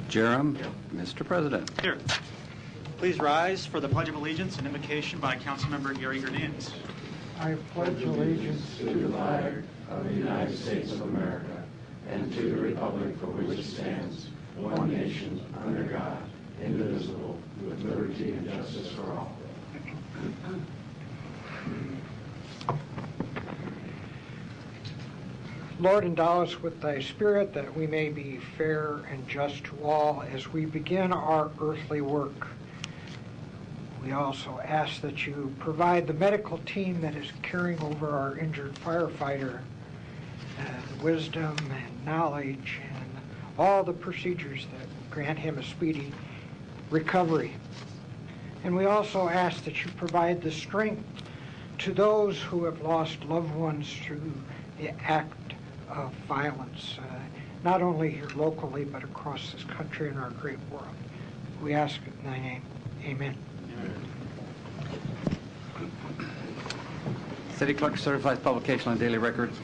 Jerem. Mr. President. Here. Please rise for the Pledge of Allegiance and invocation by Councilmember Gary Hernandez. I pledge allegiance to the flag of the United States of America and to the republic for which it stands, one nation, under God, indivisible, with liberty and justice for all. Lord, endow us with thy Spirit that we may be fair and just to all as we begin our earthly work. We also ask that you provide the medical team that is caring over our injured firefighter wisdom and knowledge and all the procedures that grant him a speedy recovery. And we also ask that you provide the strength to those who have lost loved ones through the act of violence, not only here locally, but across this country and our great world. We ask it in thy name. Amen. City Clerk certifies publication on daily records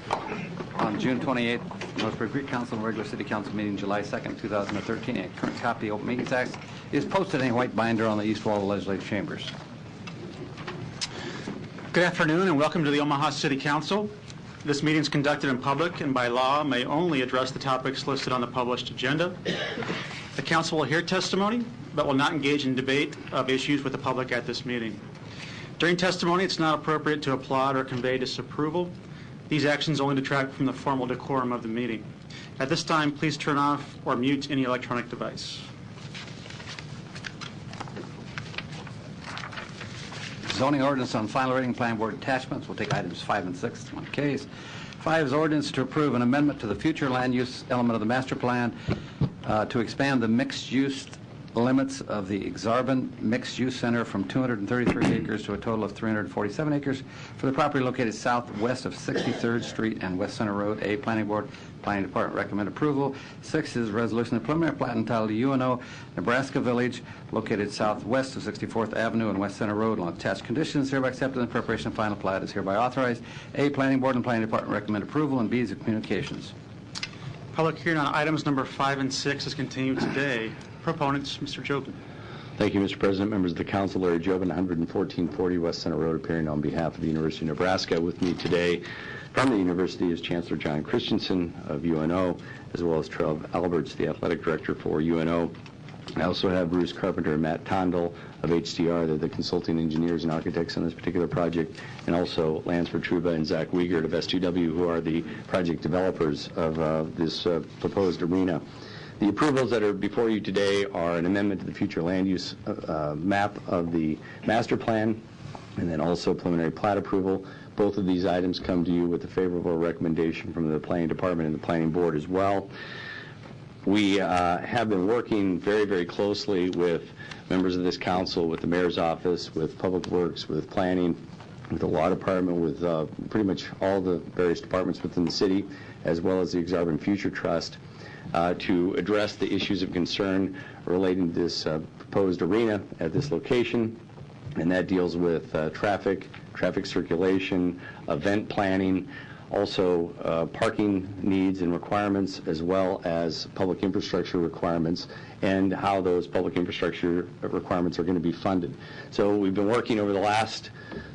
on June 28th, Northbrook Creek Council and regular City Council meeting July 2nd, 2013. A current copy of the Open Meetings Act is posted in a white binder on the east wall of the legislative chambers. Good afternoon and welcome to the Omaha City Council. This meeting is conducted in public and by law may only address the topics listed on the published agenda. The council will hear testimony but will not engage in debate of issues with the public at this meeting. During testimony, it's not appropriate to applaud or convey disapproval. These actions only detract from the formal decorum of the meeting. At this time, please turn off or mute any electronic device. Zoning ordinance on final reading, Planning Board attachments. We'll take items 5 and 6 in one case. 5 is ordinance to approve an amendment to the future land use element of the master plan to expand the mixed use limits of the Exarban Mixed Use Center from 233 acres to a total of 347 acres for the property located southwest of 63rd Street and West Center Road. A, Planning Board, Planning Department recommend approval. 6 is resolution of preliminary plat entitled UNO Nebraska Village located southwest of 64th Avenue and West Center Road on attached conditions hereby accepted and preparation of final plat is hereby authorized. A, Planning Board and Planning Department recommend approval. And B is the communications. Public hearing on items number 5 and 6 is continued today. Proponents, Mr. Jobin. Thank you, Mr. President. Members of the Council, Larry Jobin, 11440 West Center Road, appearing on behalf of the University of Nebraska. With me today from the university is Chancellor John Christensen of UNO, as well as Trev Alberts, the athletic director for UNO. I also have Bruce Carpenter and Matt Tondel of HDR. They're the consulting engineers and architects on this particular project, and also Lance Vertruba and Zach Wiegert of S2W, who are the project developers of this proposed arena. The approvals that are before you today are an amendment to the future land use map of the master plan, and then also preliminary plat approval. Both of these items come to you with a favorable recommendation from the Planning Department and the Planning Board as well. We have been working very, very closely with members of this council, with the mayor's office, with Public Works, with planning, with the law department, with pretty much all the various departments within the city, as well as the Exarban Future Trust, to address the issues of concern relating to this proposed arena at this location, and that deals with traffic circulation, event planning, also parking needs and requirements, as well as public infrastructure requirements, and how those public infrastructure requirements are going to be funded. So we've been working over the last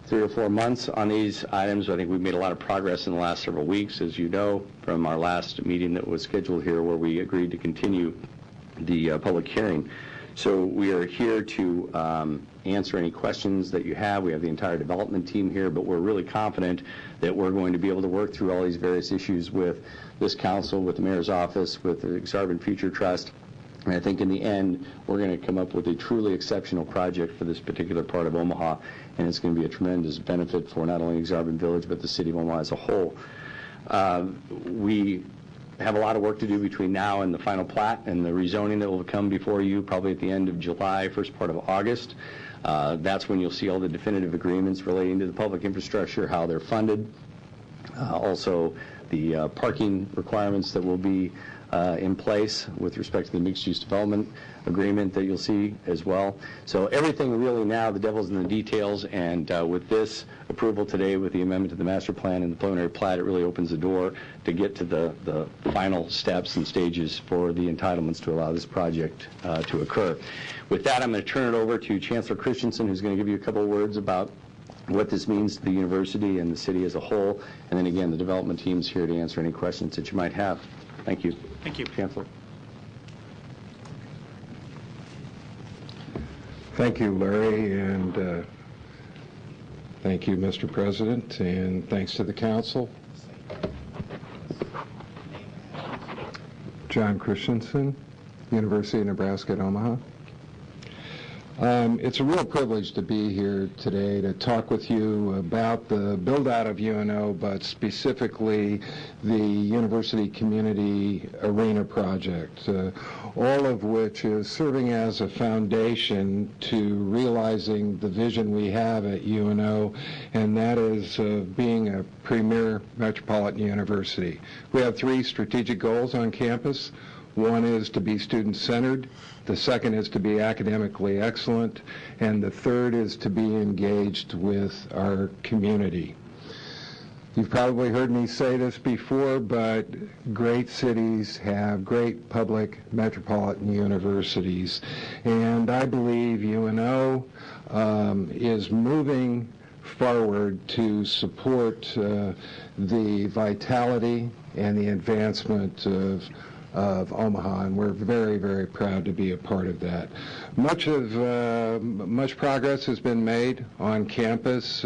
3 or 4 months on these items. I think we've made a lot of progress in the last several weeks, as you know, from our last meeting that was scheduled here where we agreed to continue the public hearing. So we are here to answer any questions that you have. We have the entire development team here, but we're really confident that we're going to be able to work through all these various issues with this council, with the mayor's office, with the Exarban Future Trust. And I think in the end, we're going to come up with a truly exceptional project for this particular part of Omaha, and it's going to be a tremendous benefit for not only Exarban Village, but the city of Omaha as a whole. We have a lot of work to do between now and the final plat and the rezoning that will come before you probably at the end of July, first part of August. That's when you'll see all the definitive agreements relating to the public infrastructure, how they're funded. Also, the parking requirements that will be in place with respect to the mixed-use development agreement that you'll see as well. So everything really now, the devil's in the details, and with this approval today with the amendment to the master plan and the preliminary plat, it really opens the door to get to the final steps and stages for the entitlements to allow this project to occur. With that, I'm going to turn it over to Chancellor Christensen, who's going to give you a couple of words about what this means to the university and the city as a whole, and then again, the development team's here to answer any questions that you might have. Thank you. Thank you. Chancellor. Thank you, Larry, and thank you, Mr. President, and thanks to the council. John Christensen, University of Nebraska at Omaha. It's a real privilege to be here today to talk with you about the build-out of UNO, but specifically the University Community Arena project, all of which is serving as a foundation to realizing the vision we have at UNO, and that is being a premier metropolitan university. We have 3 strategic goals on campus. One is to be student-centered, the second is to be academically excellent, and the third is to be engaged with our community. You've probably heard me say this before, but great cities have great public metropolitan universities, and I believe UNO is moving forward to support the vitality and the advancement of Omaha, and we're very, very proud to be a part of that. Much progress has been made on campus.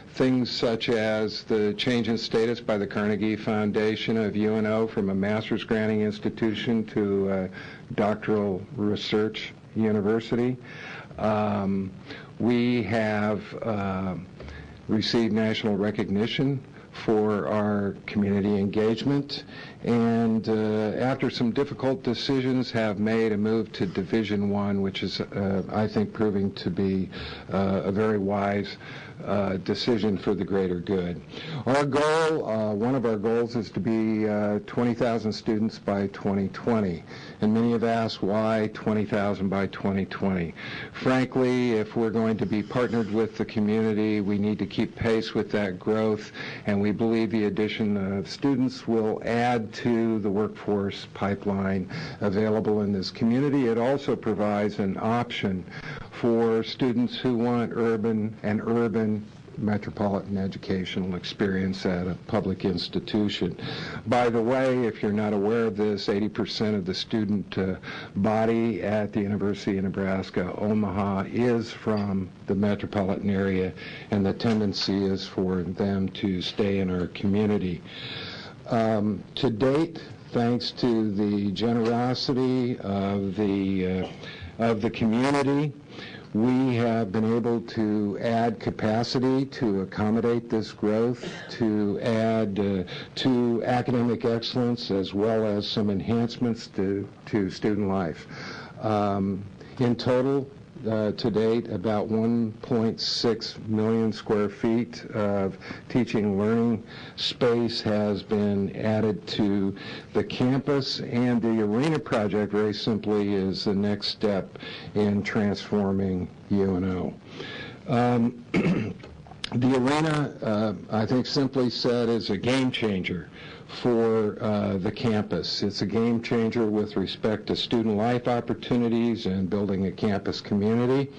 Things such as the change in status by the Carnegie Foundation of UNO from a master's granting institution to a doctoral research university. We have received national recognition for our community engagement, and after some difficult decisions have made a move to Division I, which is, I think, proving to be a very wise decision for the greater good. Our goal, one of our goals, is to be 20,000 students by 2020, and many have asked why 20,000 by 2020. Frankly, if we're going to be partnered with the community, we need to keep pace with that growth, and we believe the addition of students will add to the workforce pipeline available in this community. It also provides an option for students who want an urban metropolitan educational experience at a public institution. By the way, if you're not aware of this, 80% of the student body at the University of Nebraska Omaha is from the metropolitan area, and the tendency is for them to stay in our community. To date, thanks to the generosity of the community, we have been able to add capacity to accommodate this growth, to add to academic excellence, as well as some enhancements to student life. In total, to date, about 1.6 million square feet of teaching and learning space has been added to the campus, and the Arena project, very simply, is the next step in transforming UNO. The Arena, I think simply said, is a game changer for the campus. It's a game changer with respect to student life opportunities and building a campus community.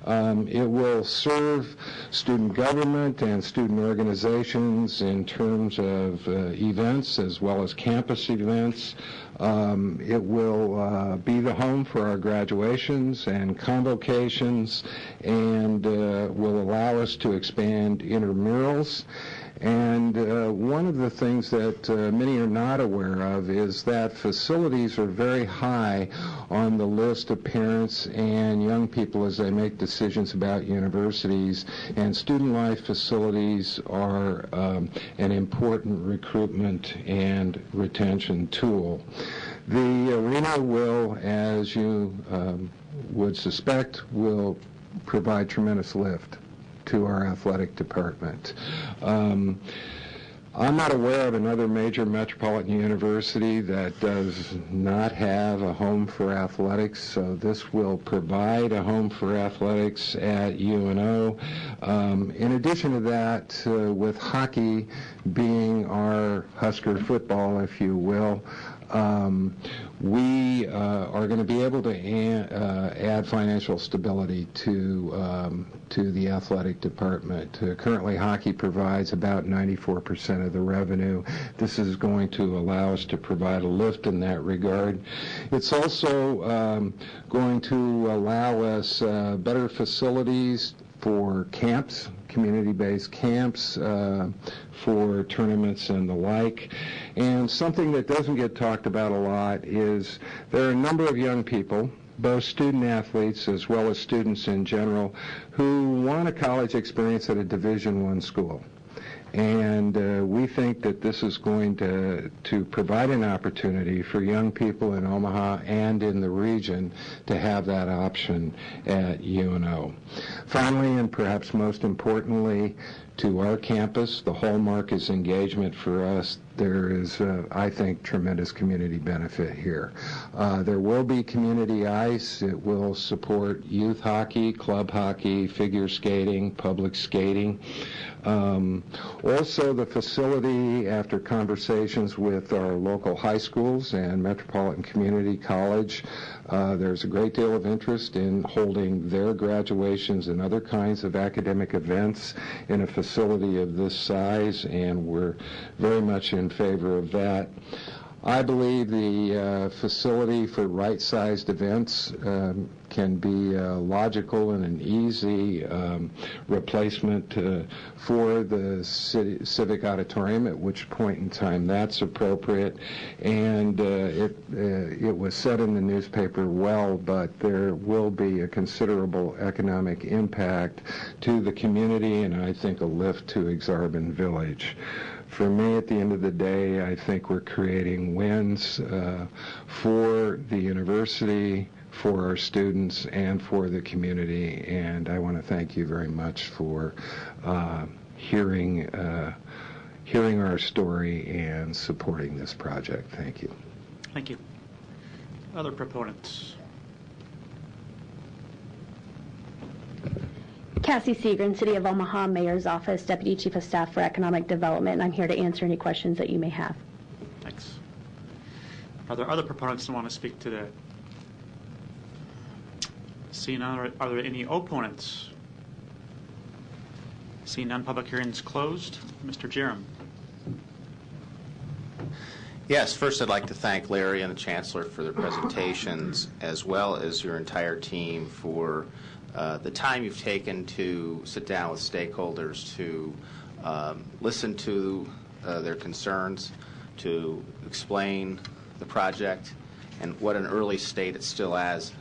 It will serve student government and student organizations in terms of events as well as campus events. It will be the home for our graduations and convocations, and will allow us to expand intramurals. And one of the things that many are not aware of is that facilities are very high on the list of parents and young people as they make decisions about universities, and student life facilities are an important recruitment and retention tool. The Arena will, as you would suspect, will provide tremendous lift to our athletic department. I'm not aware of another major metropolitan university that does not have a home for athletics, so this will provide a home for athletics at UNO. In addition to that, with hockey being our Husker football, if you will, we are going to be able to add financial stability to the athletic department. Currently, hockey provides about 94% of the revenue. This is going to allow us to provide a lift in that regard. It's also going to allow us better facilities for camps, community-based camps, for tournaments and the like. And something that doesn't get talked about a lot is there are a number of young people, both student athletes as well as students in general, who want a college experience at a Division I school. And we think that this is going to provide an opportunity for young people in Omaha and in the region to have that option at UNO. Finally, and perhaps most importantly, to our campus, the hallmark is engagement for us. There is, I think, tremendous community benefit here. There will be community ice. It will support youth hockey, club hockey, figure skating, public skating. Also, the facility, after conversations with our local high schools and Metropolitan Community College, there's a great deal of interest in holding their graduations and other kinds of academic events in a facility of this size, and we're very much in favor of that. I believe the facility for right-sized events can be logical and an easy replacement for the Civic Auditorium, at which point in time that's appropriate. And it was said in the newspaper well, but there will be a considerable economic impact to the community, and I think a lift to Exarban Village. For me, at the end of the day, I think we're creating wins for the university, for our students, and for the community. And I want to thank you very much for hearing our story and supporting this project. Thank you. Thank you. Other proponents? Cassie Seagren, City of Omaha Mayor's Office, Deputy Chief of Staff for Economic Development, and I'm here to answer any questions that you may have. Thanks. Are there other proponents that want to speak today? Seeing none, are there any opponents? Seeing none, public hearings closed. Mr. Jerem. Yes, first I'd like to thank Larry and the Chancellor for their presentations, as well as your entire team for the time you've taken to sit down with stakeholders to listen to their concerns, to explain the project and what an early state it still has,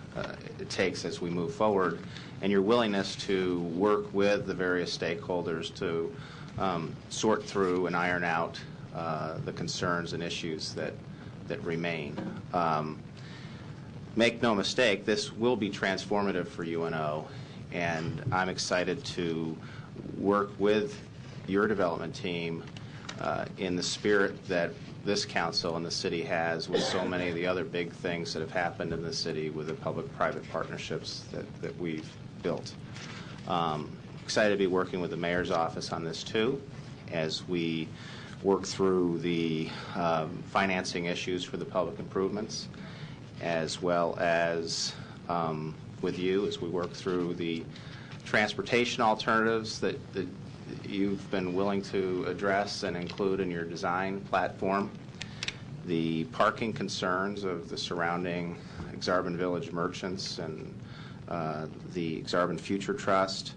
it takes as we move forward, and your willingness to work with the various stakeholders to sort through and iron out the concerns and issues that remain. Make no mistake, this will be transformative for UNO, and I'm excited to work with your development team in the spirit that this council and the city has with so many of the other big things that have happened in the city with the public-private partnerships that we've built. Excited to be working with the mayor's office on this too, as we work through the financing issues for the public improvements, as well as with you as we work through the transportation alternatives that you've been willing to address and include in your design platform, the parking concerns of the surrounding Exarban Village merchants and the Exarban Future Trust,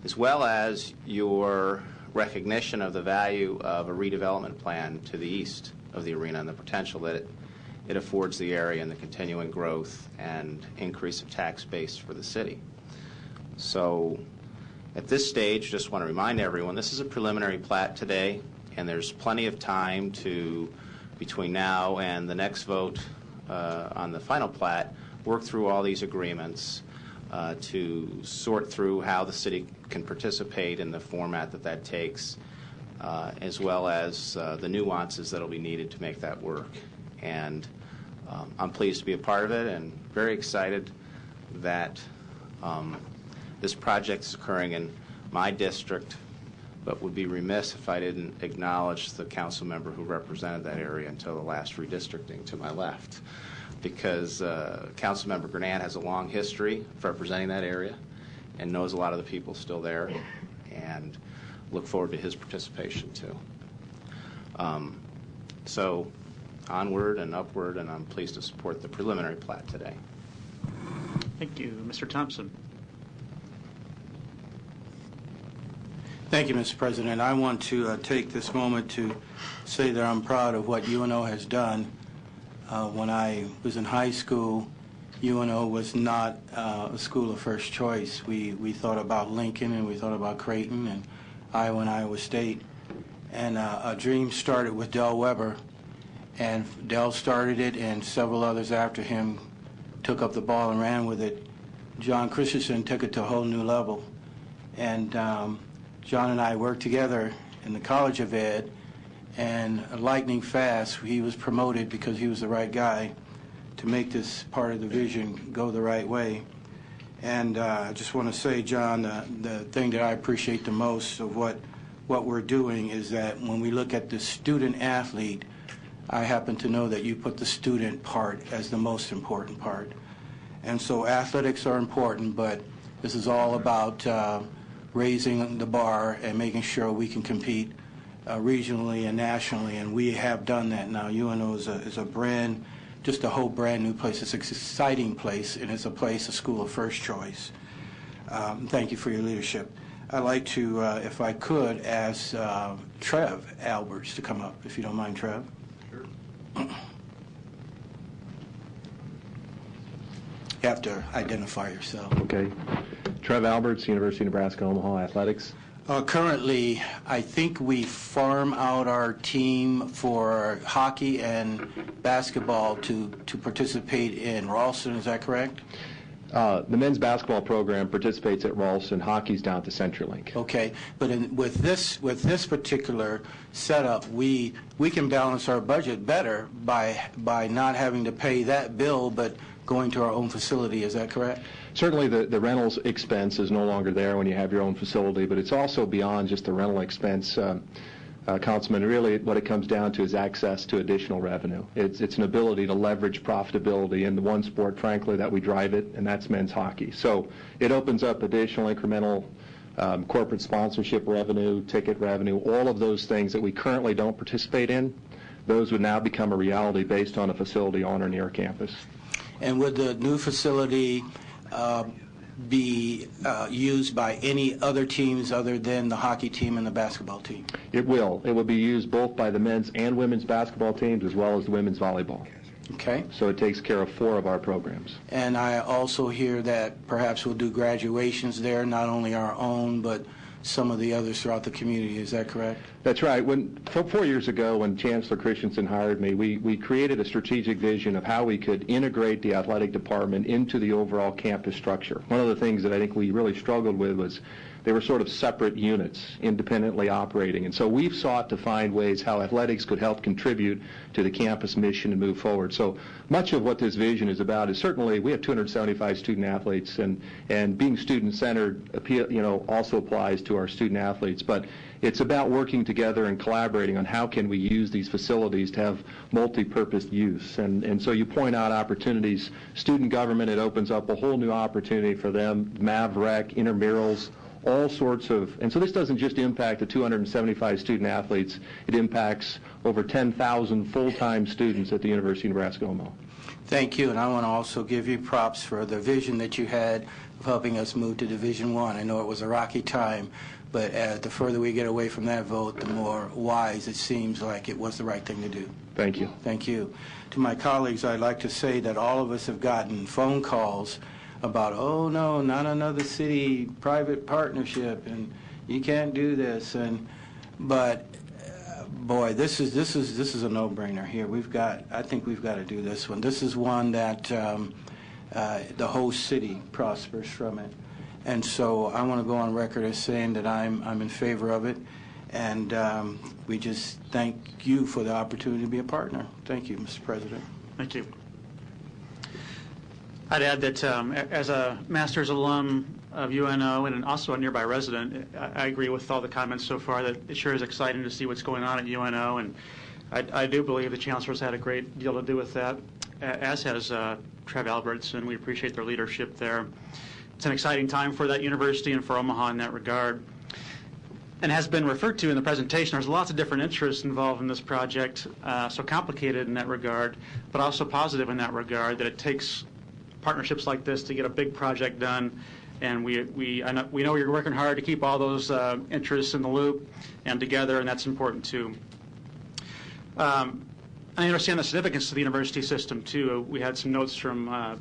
as well as your recognition of the value of a redevelopment plan to the east of the arena and the potential that it affords the area and the continuing growth and increase of tax base for the city. So at this stage, just want to remind everyone, this is a preliminary plat today, and there's plenty of time to, between now and the next vote on the final plat, work through all these agreements to sort through how the city can participate in the format that takes, as well as the nuances that will be needed to make that work. And I'm pleased to be a part of it and very excited that this project is occurring in my district, but would be remiss if I didn't acknowledge the council member who represented that area until the last redistricting to my left, because Councilmember Grenand has a long history of representing that area and knows a lot of the people still there, and look forward to his participation too. So onward and upward, and I'm pleased to support the preliminary plat today. Thank you. Mr. Thompson. Thank you, Mr. President. I want to take this moment to say that I'm proud of what UNO has done. When I was in high school, UNO was not a school of first choice. We thought about Lincoln and we thought about Creighton and Iowa and Iowa State. And a dream started with Del Weber. And Del started it, and several others after him took up the ball and ran with it. John Christensen took it to a whole new level. And John and I worked together in the College of Ed, and lightning fast, he was promoted because he was the right guy to make this part of the vision go the right way. And I just want to say, John, the thing that I appreciate the most of what we're doing is that when we look at the student athlete, I happen to know that you put the student part as the most important part. And so athletics are important, but this is all about raising the bar and making sure we can compete regionally and nationally, and we have done that now. UNO is just a whole brand new place. It's an exciting place, and it's a school of first choice. Thank you for your leadership. I'd like to, if I could, ask Trev Alberts to come up, if you don't mind, Trev. Sure. You have to identify yourself. Okay. Trev Alberts, University of Nebraska, Omaha Athletics. Currently, I think we farm out our team for hockey and basketball to participate in Ralston. Is that correct? The men's basketball program participates at Ralston. Hockey's down at the CenturyLink. Okay, but with this particular setup, we can balance our budget better by not having to pay that bill, but going to our own facility. Is that correct? Certainly the rentals expense is no longer there when you have your own facility, but it's also beyond just the rental expense, Councilman. Really what it comes down to is access to additional revenue. It's an ability to leverage profitability in the one sport, frankly, that we drive it, and that's men's hockey. So it opens up additional incremental corporate sponsorship revenue, ticket revenue, all of those things that we currently don't participate in. Those would now become a reality based on a facility on or near campus. And would the new facility be used by any other teams other than the hockey team and the basketball team? It will. It will be used both by the men's and women's basketball teams as well as the women's volleyball. Okay. So it takes care of 4 of our programs. And I also hear that perhaps we'll do graduations there, not only our own, but some of the others throughout the community. Is that correct? That's right. 4 years ago, when Chancellor Christensen hired me, we created a strategic vision of how we could integrate the athletic department into the overall campus structure. One of the things that I think we really struggled with was they were sort of separate units, independently operating. And so we've sought to find ways how athletics could help contribute to the campus mission and move forward. So much of what this vision is about is certainly we have 275 student athletes, and being student-centered also applies to our student athletes. But it's about working together and collaborating on how can we use these facilities to have multi-purpose use. And so you point out opportunities. Student government, it opens up a whole new opportunity for them, MavRec, intramurals, all sorts of, and so this doesn't just impact the 275 student athletes, it impacts over 10,000 full-time students at the University of Nebraska Omaha. Thank you, and I want to also give you props for the vision that you had of helping us move to Division I. I know it was a rocky time, but the further we get away from that vote, the more wise it seems like it was the right thing to do. Thank you. Thank you. To my colleagues, I'd like to say that all of us have gotten phone calls about, oh no, not another city-private partnership, and you can't do this. But boy, this is a no-brainer here. I think we've got to do this one. This is one that the whole city prospers from it, and so I want to go on record as saying that I'm in favor of it. And we just thank you for the opportunity to be a partner. Thank you, Mr. President. Thank you. I'd add that as a master's alum of UNO and also a nearby resident, I agree with all the comments so far that it sure is exciting to see what's going on at UNO, and I do believe the chancellor's had a great deal to do with that, as has Trev Alberts, and we appreciate their leadership there. It's an exciting time for that university and for Omaha in that regard. And has been referred to in the presentation, there's lots of different interests involved in this project, so complicated in that regard, but also positive in that regard, that it takes partnerships like this to get a big project done. And we know you're working hard to keep all those interests in the loop and together, and that's important too. I understand the significance of the university system too. We had some notes from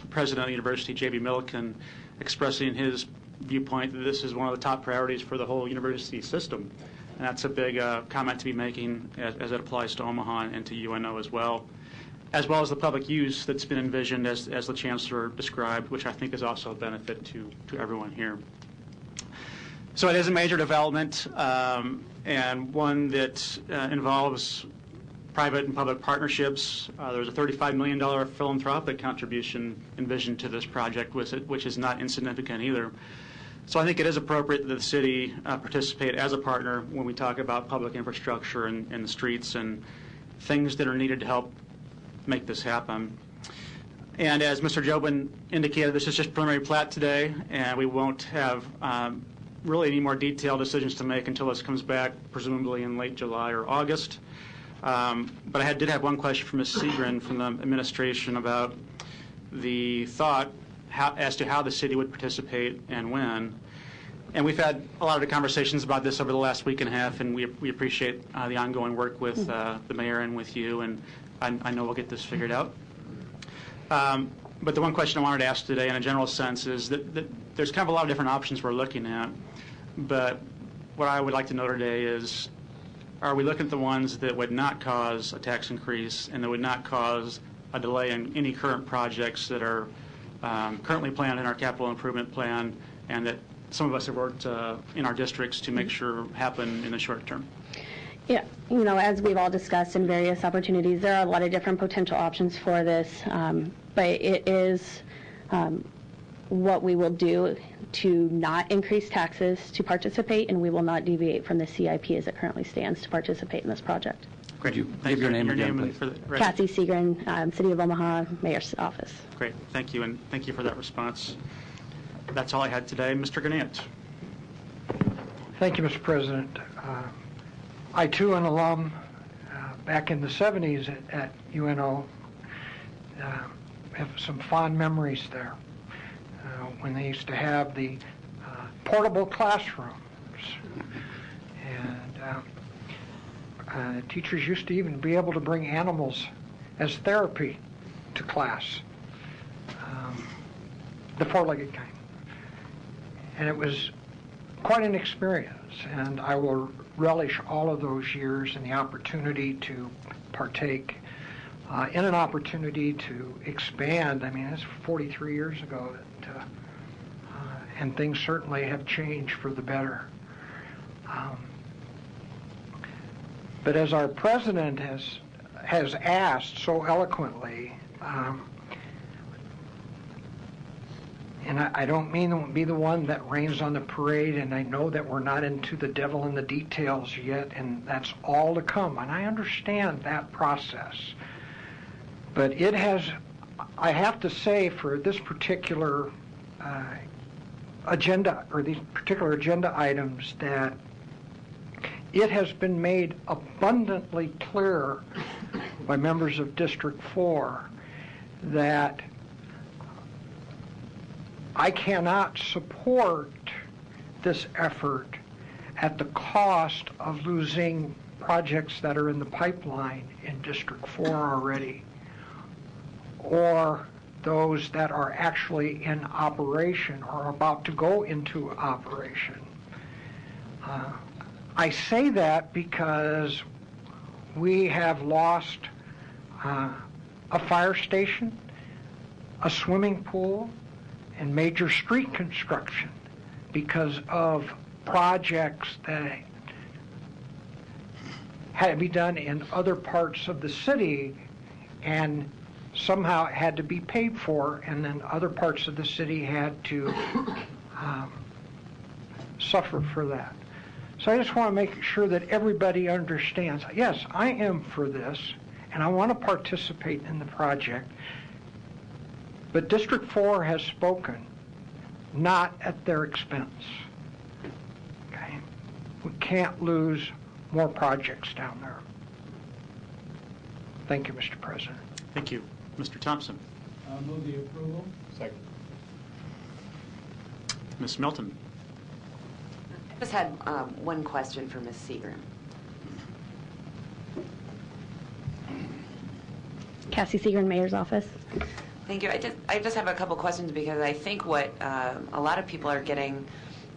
President of the University, J.B. Milliken, expressing his viewpoint that this is one of the top priorities for the whole university system. And that's a big comment to be making as it applies to Omaha and to UNO as well as the public use that's been envisioned as the Chancellor described, which I think is also a benefit to everyone here. So it is a major development and one that involves private and public partnerships. There's a $35 million philanthropic contribution envisioned to this project, which is not insignificant either. So I think it is appropriate that the city participate as a partner when we talk about public infrastructure and the streets and things that are needed to help make this happen. And as Mr. Jobin indicated, this is just preliminary plat today, and we won't have really any more detailed decisions to make until this comes back, presumably in late July or August. But I did have one question from Ms. Segrin from the administration about the thought as to how the city would participate and when. And we've had a lot of conversations about this over the last week and a half, and we appreciate the ongoing work with the mayor and with you, and I know we'll get this figured out. But the one question I wanted to ask today in a general sense is that there's kind of a lot of different options we're looking at, but what I would like to know today is, are we looking at the ones that would not cause a tax increase and that would not cause a delay in any current projects that are currently planned in our capital improvement plan and that some of us have worked in our districts to make sure happen in the short term? Yeah, as we've all discussed in various opportunities, there are a lot of different potential options for this, but it is what we will do to not increase taxes to participate, and we will not deviate from the CIP as it currently stands to participate in this project. Could you give your name again, please? Kathy Segrin, City of Omaha, Mayor's Office. Great, thank you, and thank you for that response. That's all I had today. Mr. Gannett. Thank you, Mr. President. I, too, an alum back in the 70s at UNO, have some fond memories there when they used to have the portable classrooms. And teachers used to even be able to bring animals as therapy to class, the four-legged kind. And it was quite an experience, and I will relish all of those years and the opportunity to partake in an opportunity to expand. I mean, it's 43 years ago, and things certainly have changed for the better. But as our president has asked so eloquently, and I don't mean to be the one that rains on the parade, and I know that we're not into the devil in the details yet, and that's all to come, and I understand that process. But it has, I have to say, for this particular agenda, or these particular agenda items, that it has been made abundantly clear by members of District 4 that I cannot support this effort at the cost of losing projects that are in the pipeline in District 4 already, or those that are actually in operation or about to go into operation. I say that because we have lost a fire station, a swimming pool, and major street construction because of projects that had to be done in other parts of the city, and somehow it had to be paid for, and then other parts of the city had to suffer for that. So I just want to make sure that everybody understands, yes, I am for this, and I want to participate in the project, but District 4 has spoken, not at their expense. Okay? We can't lose more projects down there. Thank you, Mr. President. Thank you. Mr. Thompson. Move the approval. Second. Ms. Milton. I just had one question for Ms. Seagram. Cassie Seegren, Mayor's Office. Thank you. I just have a couple questions because I think what a lot of people are getting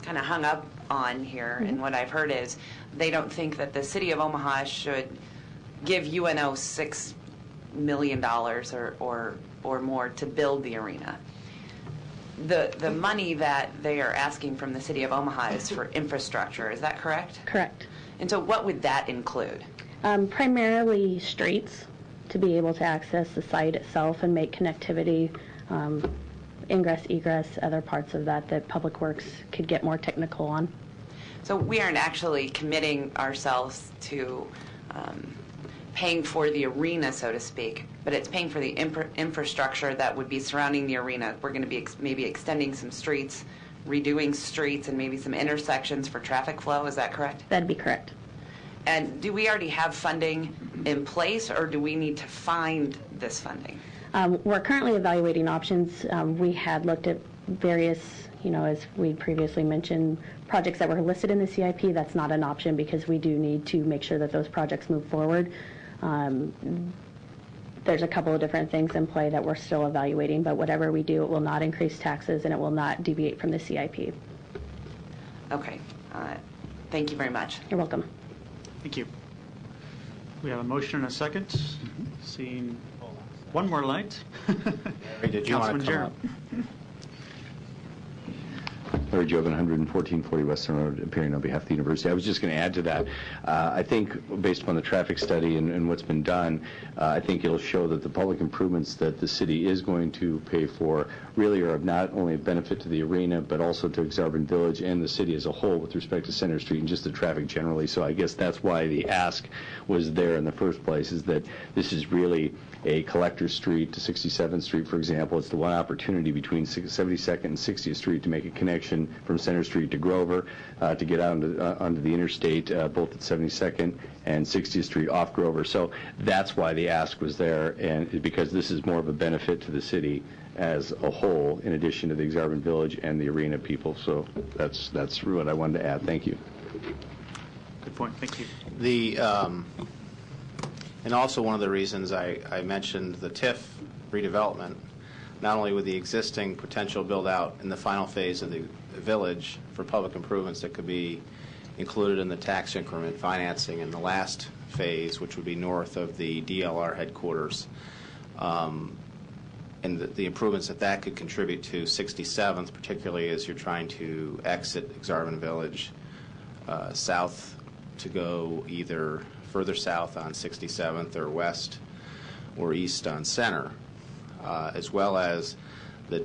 kind of hung up on here, and what I've heard is they don't think that the city of Omaha should give UNO $6 million or more to build the arena. The money that they are asking from the city of Omaha is for infrastructure. Is that correct? Correct. And so what would that include? Primarily streets, to be able to access the site itself and make connectivity, ingress, egress, other parts of that Public Works could get more technical on. So we aren't actually committing ourselves to paying for the arena, so to speak, but it's paying for the infrastructure that would be surrounding the arena. We're going to be maybe extending some streets, redoing streets, and maybe some intersections for traffic flow. Is that correct? That'd be correct. And do we already have funding in place, or do we need to find this funding? We're currently evaluating options. We had looked at various, as we previously mentioned, projects that were listed in the CIP. That's not an option because we do need to make sure that those projects move forward. There's a couple of different things in play that we're still evaluating, but whatever we do, it will not increase taxes and it will not deviate from the CIP. Okay. Thank you very much. You're welcome. Thank you. We have a motion and a second. Seeing one more light. Did you want to come up? Larry Jobin, 11440 Western Road, appearing on behalf of the university. I was just going to add to that. I think based upon the traffic study and what's been done, I think it'll show that the public improvements that the city is going to pay for really are of not only a benefit to the arena, but also to Exarban Village and the city as a whole with respect to Center Street and just the traffic generally. So I guess that's why the ask was there in the first place, is that this is really a collector street to 67th Street, for example. It's the one opportunity between 72nd and 60th Street to make a connection from Center Street to Grover, to get out onto the interstate, both at 72nd and 60th Street off Grover. So that's why the ask was there, and because this is more of a benefit to the city as a whole, in addition to the Exarban Village and the arena people. So that's what I wanted to add. Thank you. Good point. Thank you. And also one of the reasons I mentioned the TIF redevelopment, not only with the existing potential build-out in the final phase of the village for public improvements that could be included in the tax increment financing in the last phase, which would be north of the DLR headquarters, and the improvements that could contribute to 67th, particularly as you're trying to exit Exarban Village south to go either further south on 67th or west or east on Center, as well as the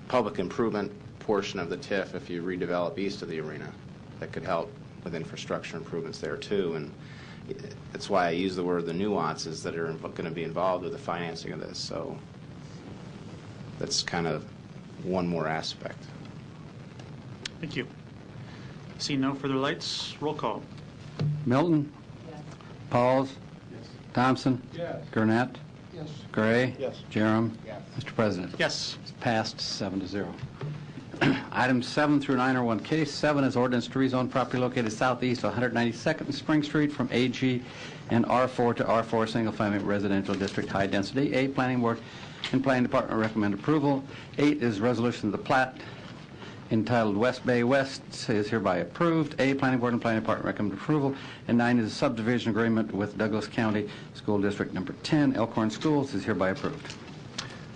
public improvement portion of the TIF if you redevelop east of the arena. That could help with infrastructure improvements there too, and that's why I use the word the nuances that are going to be involved with the financing of this. So that's kind of one more aspect. Thank you. See no further lights. Roll call. Milton? Yes. Pauls? Yes. Thompson? Yes. Gurnett? Yes. Gray? Yes. Jerem? Yes. Mr. President? Yes. It's passed 7-0. Items 7 through 9 are one case. 7 is ordinance to rezone property located southeast of 192nd and Spring Street from AG and R4 to R4 single-family residential district, high density. A, Planning Board and Planning Department recommend approval. 8 is resolution of the plat entitled West Bay West is hereby approved. A, Planning Board and Planning Department recommend approval. And 9 is a subdivision agreement with Douglas County School District Number 10, Elkhorn Schools, is hereby approved.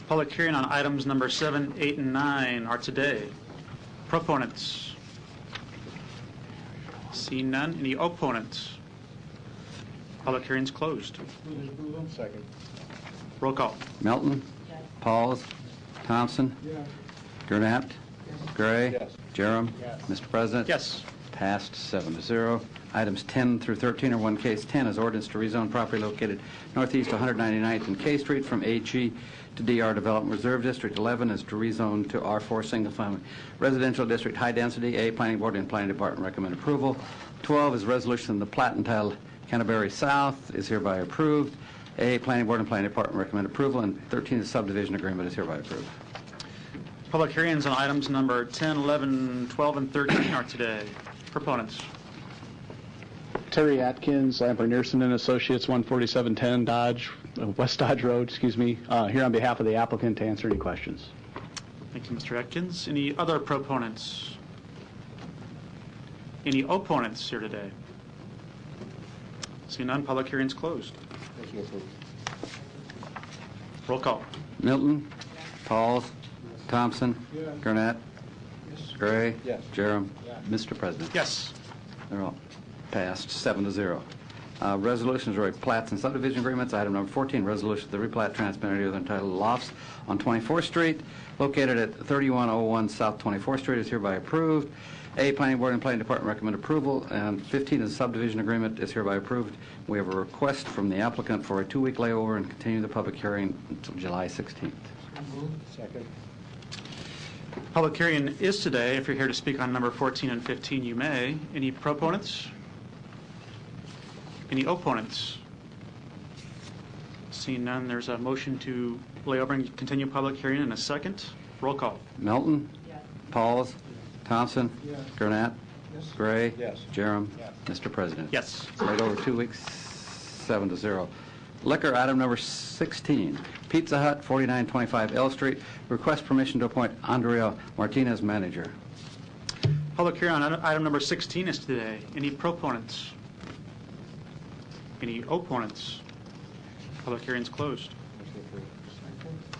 Public hearing on items number 7, 8, and 9 are today. Proponents? See none. Any opponents? Public hearing's closed. Move the approval. Second. Roll call. Milton. Pauls. Thompson. Yes. Gurnett. Gray. Yes. Jerem. Yes. Mr. President. Yes. Passed 7-0. Items 10 through 13 are one case. 10 is ordinance to rezone property located northeast 199th and K Street from AG to DR Development Reserve District. 11 is to rezone to R4 Single Family Residential District High Density. A, Planning Board and Planning Department recommend approval. 12 is resolution the plat entitled Canterbury South is hereby approved. A, Planning Board and Planning Department recommend approval. And 13 is subdivision agreement is hereby approved. Public hearings on items number 10, 11, 12, and 13 are today. Proponents. Terry Atkins, Lamper Nearson and Associates, 14710 West Dodge Road, here on behalf of the applicant to answer any questions. Thank you, Mr. Atkins. Any other proponents? Any opponents here today? See none, public hearing's closed. Roll call. Milton. Pauls. Thompson. Yes. Gurnett. Gray. Yes. Jerem. Mr. President. Yes. They're all passed 7-0. Resolutions are plats and subdivision agreements. Item number 14, resolution to replat transmitted area entitled Lofts on 24th Street, located at 3101 South 24th Street, is hereby approved. A, Planning Board and Planning Department recommend approval, and 15 is subdivision agreement is hereby approved. We have a request from the applicant for a 2-week layover and continue the public hearing until July 16th. Second. Public hearing is today. If you're here to speak on number 14 and 15, you may. Any proponents? Any opponents? Seeing none, there's a motion to lay over and continue public hearing in a second. Roll call. Milton. Pauls. Thompson. Yes. Gurnett. Gray. Yes. Jerem. Mr. President. Yes. Laid over 2 weeks, 7-0. Liquor, item number 16. Pizza Hut, 4925 L Street. Request permission to appoint Andrea Martinez manager. Public hearing on item number 16 is today. Any proponents? Any opponents? Public hearing's closed.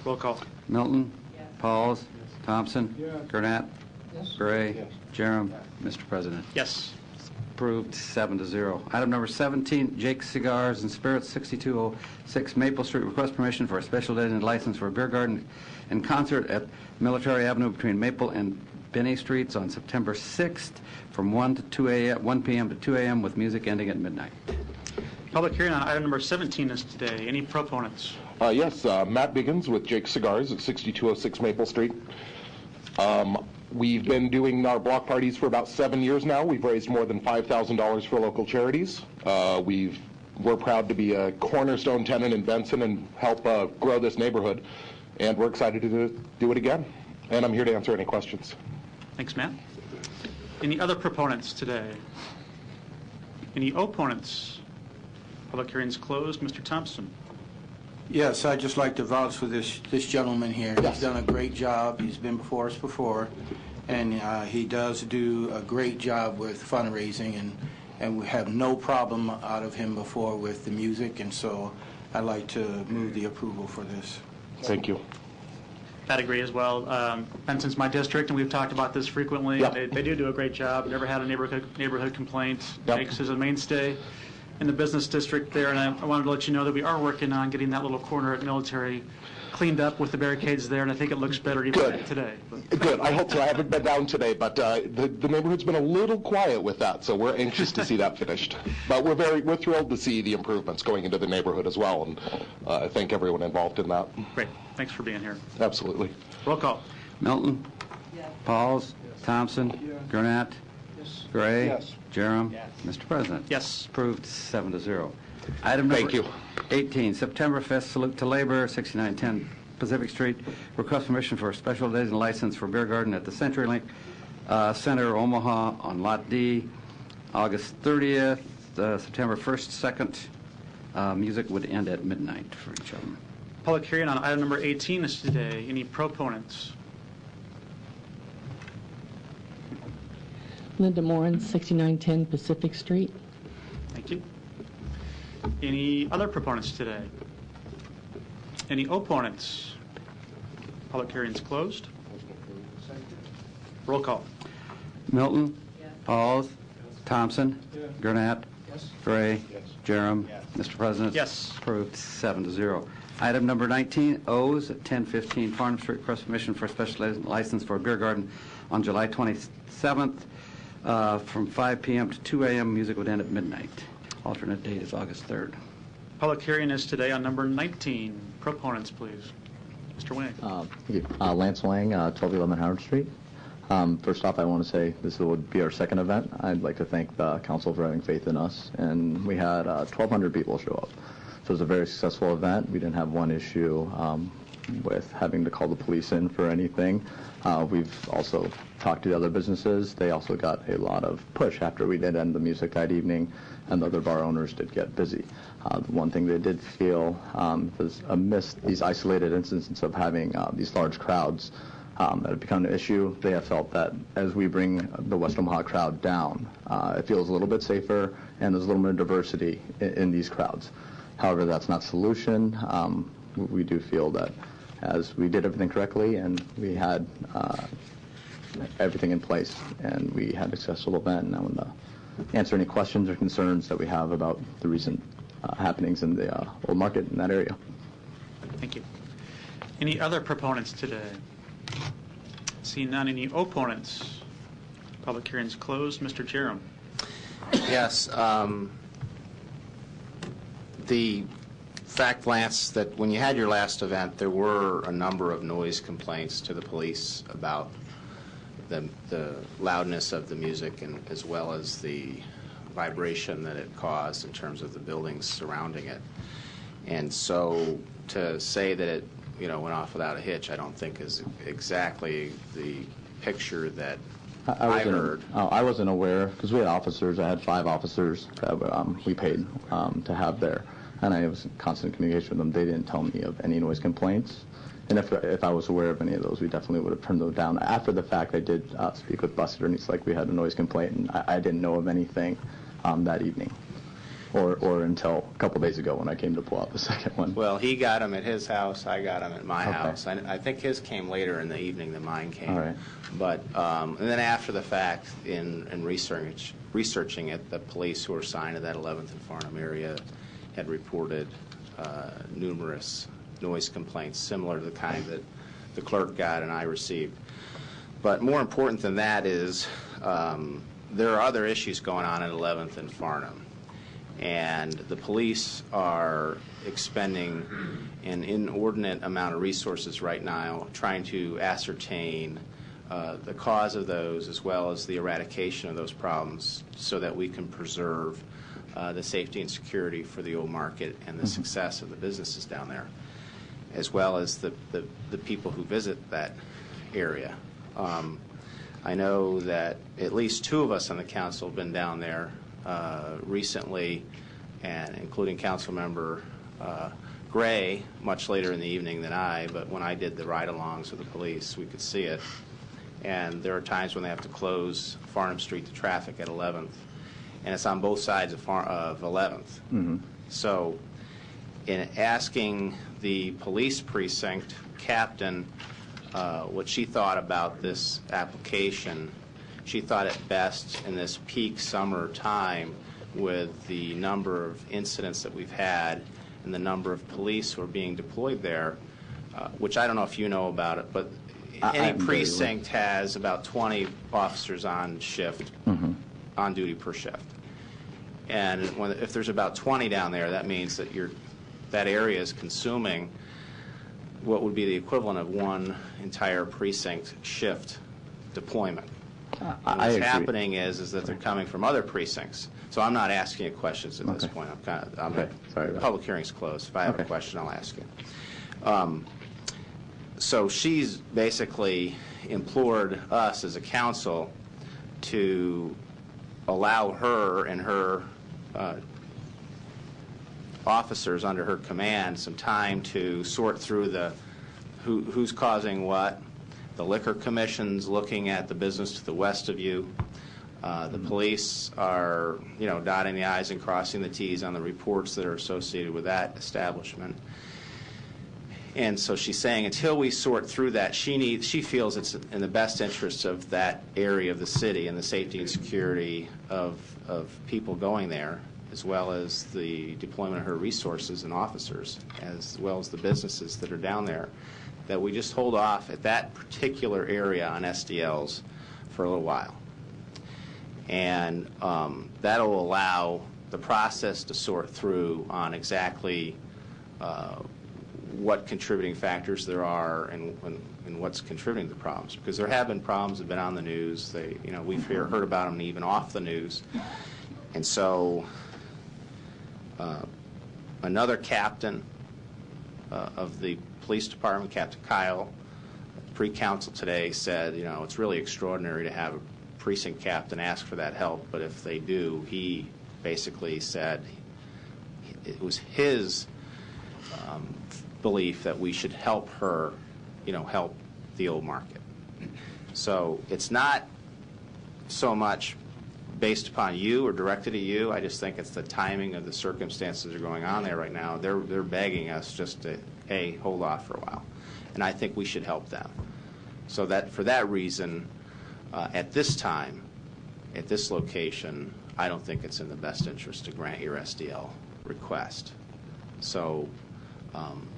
Roll call. Milton. Pauls. Thompson. Yes. Gurnett. Gray. Yes. Jerem. Mr. President. Yes. Approved 7-0. Item number 17, Jake Cigars and Spirits, 6206 Maple Street. Request permission for a special designated license for a beer garden and concert at Military Avenue between Maple and Binney Streets on September 6th from 1 p.m. to 2 a.m. with music ending at midnight. Public hearing on item number 17 is today. Any proponents? Yes, Matt Biggins with Jake Cigars at 6206 Maple Street. We've been doing our block parties for about 7 years now. We've raised more than $5,000 for local charities. We're proud to be a cornerstone tenant in Benson and help grow this neighborhood, and we're excited to do it again. And I'm here to answer any questions. Thanks, Matt. Any other proponents today? Any opponents? Public hearing's closed. Mr. Thompson. Yes, I'd just like to vouch for this gentleman here. He's done a great job. He's been before us before, and he does do a great job with fundraising, and we have no problem out of him before with the music, and so I'd like to move the approval for this. Thank you. I'd agree as well. Benson's my district, and we've talked about this frequently. Yep. They do a great job. Never had a neighborhood complaint. Yep. Jake's is a mainstay in the business district there, and I wanted to let you know that we are working on getting that little corner at Military cleaned up with the barricades there, and I think it looks better even Good. today. Good. I hope so. I haven't been down today, but the neighborhood's been a little quiet with that, so we're anxious to see that finished. But we're thrilled to see the improvements going into the neighborhood as well, and I thank everyone involved in that. Great. Thanks for being here. Absolutely. Roll call. Milton. Pauls. Thompson. Gurnett. Gray. Yes. Jerem. Mr. President. Yes. Approved 7-0. Item number Thank you. 18, September Fest Salute to Labor, 6910 Pacific Street. Request permission for a special designated license for beer garden at the CenturyLink Center, Omaha, on Lot D, August 30th, September 1st, 2nd. Music would end at midnight for each of them. Public hearing on item number 18 is today. Any proponents? Linda Moran, 6910 Pacific Street. Thank you. Any other proponents today? Any opponents? Public hearing's closed. Roll call. Milton. Pauls. Thompson. Gurnett. Yes. Gray? Yes. Jerem? Yes. Mr. President? Yes. Approved 7-0. Item number 19, O's at 1015 Farnham Street, request permission for a special license for a beer garden on July 27th from 5 p.m. to 2 a.m. Music would end at midnight. Alternate date is August 3rd. Public hearing is today on number 19. Proponents, please. Mr. Wang. Thank you. Lance Wang, 1211 Howard Street. First off, I want to say this would be our second event. I'd like to thank the council for having faith in us, and we had 1,200 people show up. So it was a very successful event. We didn't have one issue with having to call the police in for anything. We've also talked to the other businesses. They also got a lot of push after we did end the music that evening, and the other bar owners did get busy. The one thing they did feel was amidst these isolated instances of having these large crowds that have become an issue, they have felt that as we bring the West Omaha crowd down, it feels a little bit safer and there's a little more diversity in these crowds. However, that's not a solution. We do feel that as we did everything correctly and we had everything in place and we had a successful event, and I want to answer any questions or concerns that we have about the recent happenings in the old market in that area. Thank you. Any other proponents today? Seeing none, any opponents? Public hearing is closed. Mr. Jerem. Yes. The fact, Lance, that when you had your last event, there were a number of noise complaints to the police about the loudness of the music, and as well as the vibration that it caused in terms of the buildings surrounding it. And so to say that it went off without a hitch, I don't think is exactly the picture that I heard. I wasn't aware, because we had officers. I had 5 officers that we paid to have there, and I was in constant communication with them. They didn't tell me of any noise complaints, and if I was aware of any of those, we definitely would have turned those down. After the fact, I did speak with Buster, and he's like, we had a noise complaint, and I didn't know of anything that evening. Or until a couple days ago when I came to pull out the second one. Well, he got them at his house. I got them at my house. I think his came later in the evening than mine came. All right. But and then after the fact, in researching it, the police who were assigned to that 11th and Farnham area had reported numerous noise complaints similar to the kind that the clerk got and I received. But more important than that is there are other issues going on at 11th and Farnham. And the police are expending an inordinate amount of resources right now trying to ascertain the cause of those as well as the eradication of those problems so that we can preserve the safety and security for the old market and the success of the businesses down there, as well as the people who visit that area. I know that at least 2 of us on the council have been down there recently, and including Council Member Gray, much later in the evening than I, but when I did the ride-alongs with the police, we could see it. And there are times when they have to close Farnham Street to traffic at 11th, and it's on both sides of 11th. Mm-hmm. So in asking the police precinct captain what she thought about this application, she thought it best in this peak summer time with the number of incidents that we've had and the number of police who are being deployed there, which I don't know if you know about it, but any precinct has about 20 officers on shift, on duty per shift. And if there's about 20 down there, that means that that area is consuming what would be the equivalent of one entire precinct shift deployment. What's happening is that they're coming from other precincts. So I'm not asking you questions at this point. The public hearing's closed. If I have a question, I'll ask you. So she's basically implored us as a council to allow her and her officers under her command some time to sort through who's causing what. The Liquor Commission's looking at the business to the west of you. The police are, dotting the I's and crossing the T's on the reports that are associated with that establishment. And so she's saying until we sort through that, she feels it's in the best interest of that area of the city and the safety and security of people going there as well as the deployment of her resources and officers, as well as the businesses that are down there, that we just hold off at that particular area on SDLs for a little while. And that'll allow the process to sort through on exactly what contributing factors there are and what's contributing to the problems. Because there have been problems that have been on the news. We've heard about them even off the news. And so another captain of the police department, Captain Kyle, pre-council today said, it's really extraordinary to have a precinct captain ask for that help, but if they do, he basically said it was his belief that we should help her, help the old market. So it's not so much based upon you or directed at you. I just think it's the timing of the circumstances that are going on there right now. They're begging us just to, hey, hold off for a while. And I think we should help them. So that for that reason, at this time, at this location, I don't think it's in the best interest to grant your SDL request. So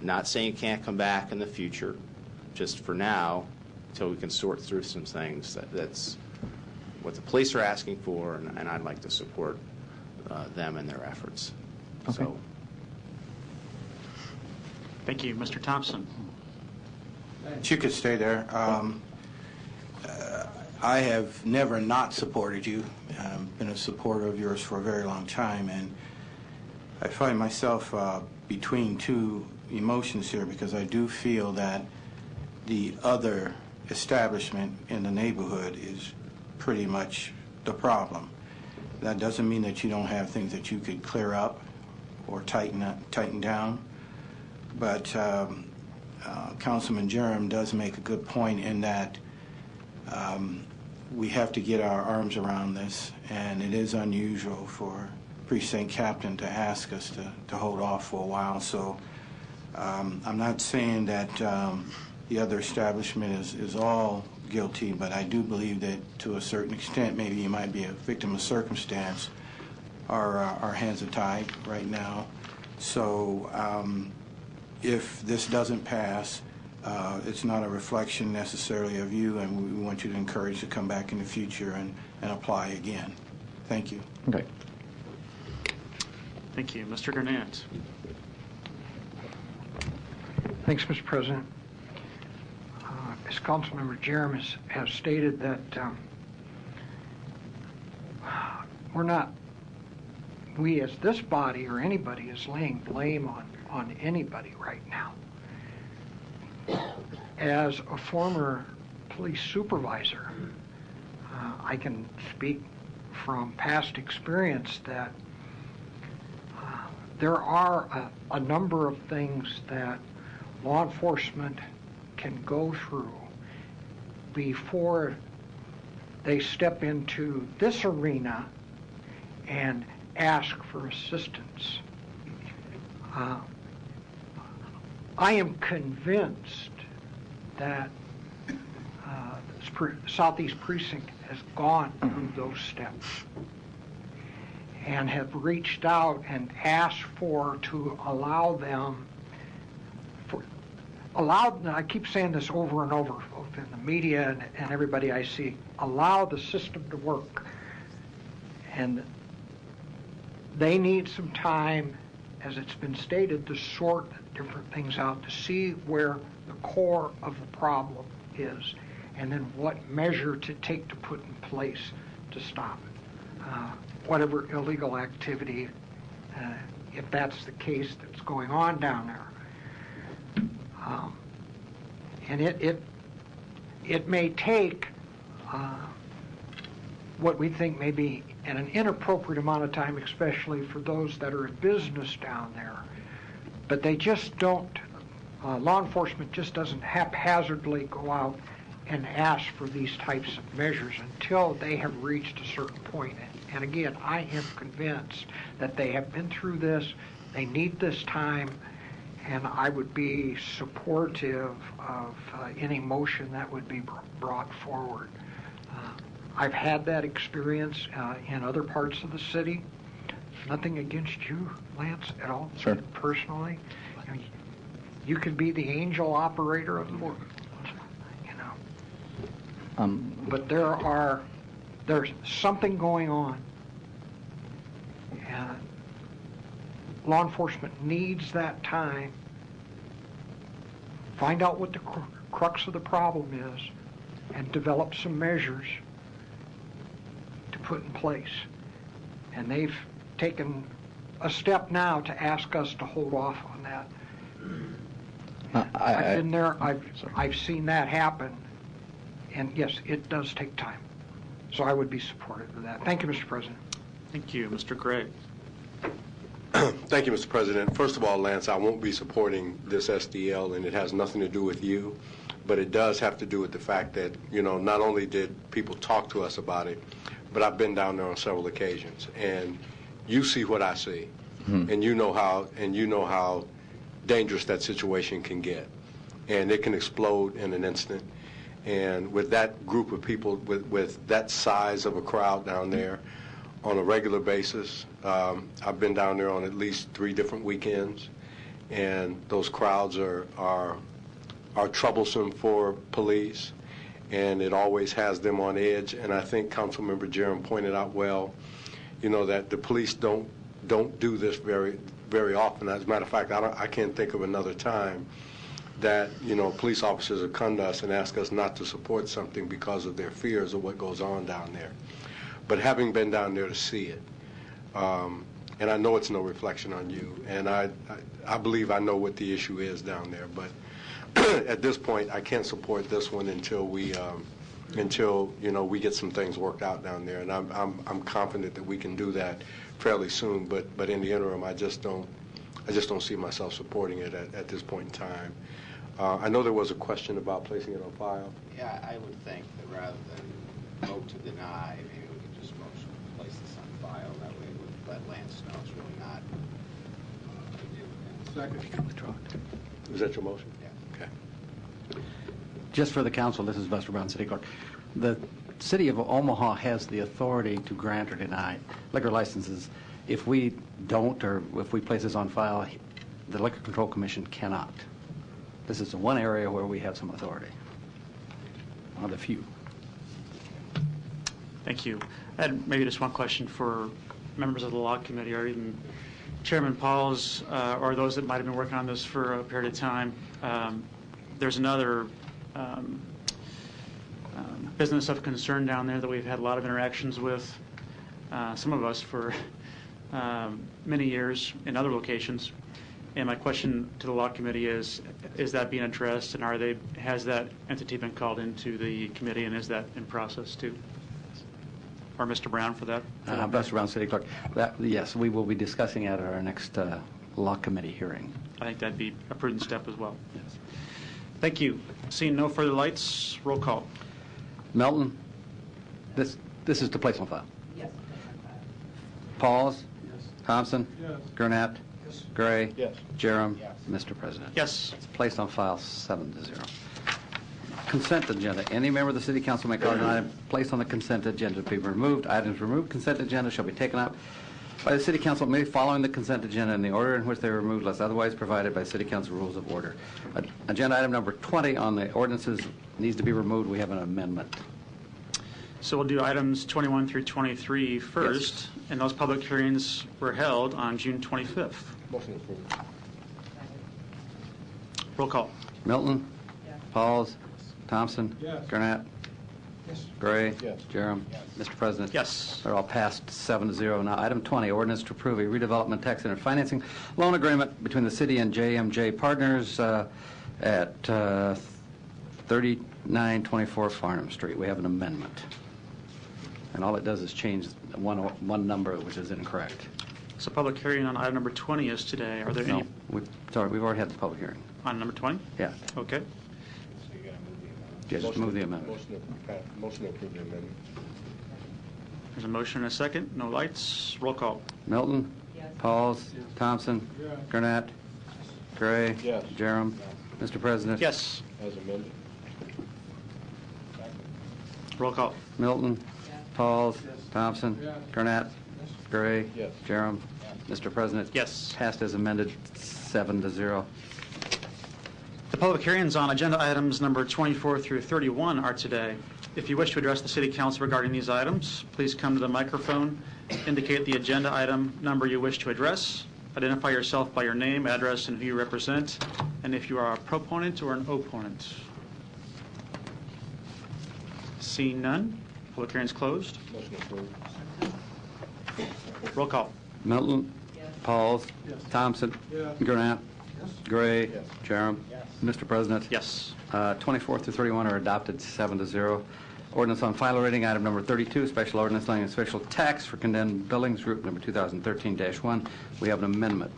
not saying you can't come back in the future, just for now, until we can sort through some things. That's what the police are asking for, and I'd like to support them in their efforts. Okay. So. Thank you. Mr. Thompson. You could stay there. I have never not supported you. Been a supporter of yours for a very long time, and I find myself between two emotions here, because I do feel that the other establishment in the neighborhood is pretty much the problem. That doesn't mean that you don't have things that you could clear up or tighten down, but Councilman Jerem does make a good point in that we have to get our arms around this, and it is unusual for precinct captain to ask us to hold off for a while. So I'm not saying that the other establishment is all guilty, but I do believe that to a certain extent maybe you might be a victim of circumstance. Our hands are tied right now. So if this doesn't pass, it's not a reflection necessarily of you, and we want you to encourage to come back in the future and apply again. Thank you. Okay. Thank you. Mr. Gurnett. Thanks, Mr. President. As Councilmember Jerem has stated, that we as this body or anybody is laying blame on anybody right now. As a former police supervisor, I can speak from past experience that there are a number of things that law enforcement can go through before they step into this arena and ask for assistance. I am convinced that Southeast Precinct has gone through those steps and have reached out and asked to allow them, I keep saying this over and over, both in the media and everybody I see, allow the system to work. And they need some time, as it's been stated, to sort different things out, to see where the core of the problem is, and then what measure to take to put in place to stop it. Whatever illegal activity, if that's the case, that's going on down there. And it may take what we think may be an inappropriate amount of time, especially for those that are in business down there. But they just don't, law enforcement just doesn't haphazardly go out and ask for these types of measures until they have reached a certain point. And again, I am convinced that they have been through this, they need this time, and I would be supportive of any motion that would be brought forward. I've had that experience in other parts of the city nothing against you, Lance, at all. Sure. Personally, I mean, you could be the angel operator of the board, you know. But there's something going on, and law enforcement needs that time. Find out what the crux of the problem is, and develop some measures to put in place. And they've taken a step now to ask us to hold off on that. I've been there. I've seen that happen, and yes, it does take time. So I would be supportive of that. Thank you, Mr. President. Thank you. Mr. Gray. Thank you, Mr. President. First of all, Lance, I won't be supporting this SDL, and it has nothing to do with you, but it does have to do with the fact that, you know, not only did people talk to us about it, but I've been down there on several occasions, and you see what I see, and you know how dangerous that situation can get, and it can explode in an instant. And with that group of people, with that size of a crowd down there, on a regular basis, I've been down there on at least 3 different weekends, and those crowds are troublesome for police, and it always has them on edge. And I think Councilmember Jerem pointed out well, you know, that the police don't do this very often. As a matter of fact, I can't think of another time that, you know, police officers have come to us and asked us not to support something because of their fears of what goes on down there. But having been down there to see it, and I know it's no reflection on you, and I believe I know what the issue is down there, but at this point, I can't support this one until you know, we get some things worked out down there, and I'm confident that we can do that fairly soon. But in the interim, I just don't see myself supporting it at this point in time. I know there was a question about placing it on file. Yeah, I would think that rather than vote to deny, maybe we could just motion to place this on file. That way it would let Lance know it's really not. Second. Was that your motion? Yeah. Okay. Just for the council, this is Buster Brown, City Clerk. The City of Omaha has the authority to grant or deny liquor licenses. If we don't, or if we place this on file, the Liquor Control Commission cannot. This is the one area where we have some authority. One of the few. Thank you. I had maybe just one question for members of the Law Committee, or even Chairman Pauls, or those that might have been working on this for a period of time. There's another business of concern down there that we've had a lot of interactions with, some of us for many years in other locations. And my question to the Law Committee is that being addressed, and has that entity been called into the committee, and is that in process too? Or Mr. Brown for that? Buster Brown, City Clerk. Yes, we will be discussing at our next Law Committee hearing. I think that'd be a prudent step as well. Yes. Thank you. Seeing no further lights, roll call. Melton, this is to place on file. Yes. Pauls? Yes. Thompson? Yes. Gurnett? Yes. Gray? Yes. Jerem? Yes. Mr. President? Yes. It's placed on file 7-0. Consent agenda. Any member of the City Council may call an item placed on the consent agenda to be removed. Items removed consent agenda shall be taken up by the City Council Committee following the consent agenda in the order in which they were removed, unless otherwise provided by City Council Rules of Order. Agenda item number 20 on the ordinances needs to be removed. We have an amendment. So we'll do items 21 through 23 first, Yes. and those public hearings were held on June 25th. Motion approved. Roll call. Milton? Pauls? Thompson? Yes. Gurnett? Yes. Gray? Yes. Jerem? Mr. President? Yes. They're all passed 7-0. Now, item 20, ordinance to approve a redevelopment tax and financing loan agreement between the city and JMJ Partners at 3924 Farnham Street. We have an amendment. And all it does is change one number, which is incorrect. So public hearing on item number 20 is today. Are there any? Sorry, we've already had the public hearing. On number 20? Yeah. Okay. Yeah, just move the amendment. Motion to approve the amendment. There's a motion and a second. No lights. Roll call. Milton? Pauls? Thompson? Yes. Gurnett? Gray? Yes. Jerem? Mr. President? Yes. As amended. Roll call. Milton? Pauls? Thompson? Yes. Gurnett? Gray? Yes. Jerem? Mr. President. Yes. Passed as amended, 7-0. The public hearings on agenda items number 24 through 31 are today. If you wish to address the City Council regarding these items, please come to the microphone, indicate the agenda item number you wish to address, identify yourself by your name, address, and who you represent, and if you are a proponent or an opponent. Seeing none, public hearing is closed. Roll call. Milton. Pauls. Thompson. Gurnett. Gray. Jerem. Mr. President. Yes. 24 through 31 are adopted, 7-0. Ordinance on final reading, item number 32, special ordinance laying a special tax for condemned buildings, route number 2013-1. We have an amendment.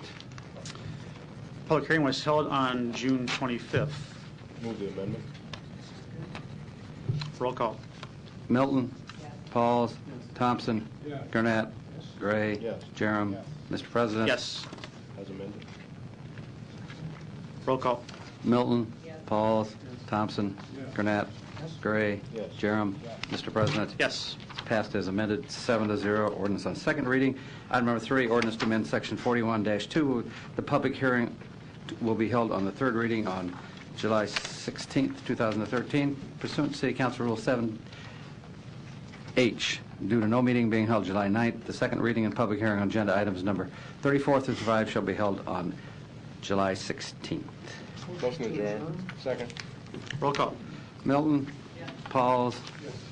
Public hearing was held on June 25th. Move the amendment. Roll call. Milton. Pauls. Thompson. Gurnett. Gray. Jerem. Mr. President. Yes. As amended. Roll call. Milton. Pauls. Thompson. Gurnett. Gray. Jerem. Mr. President. Yes. Passed as amended, 7-0. Ordinance on second reading. Item number 3, ordinance to amend section 41-2. The public hearing will be held on the third reading on July 16th, 2013, pursuant to City Council Rule 7H. Due to no meeting being held July 9th, the second reading and public hearing on agenda items number 34 through 5 shall be held on July 16th. Motion adjourned. Second. Roll call. Milton. Pauls.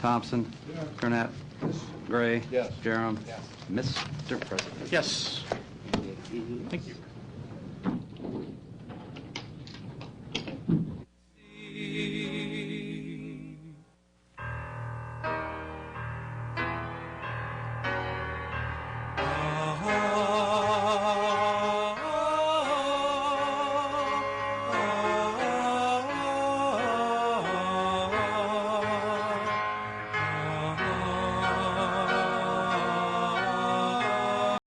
Thompson. Gurnett. Gray. Jerem. Mr. President. Yes. Thank you.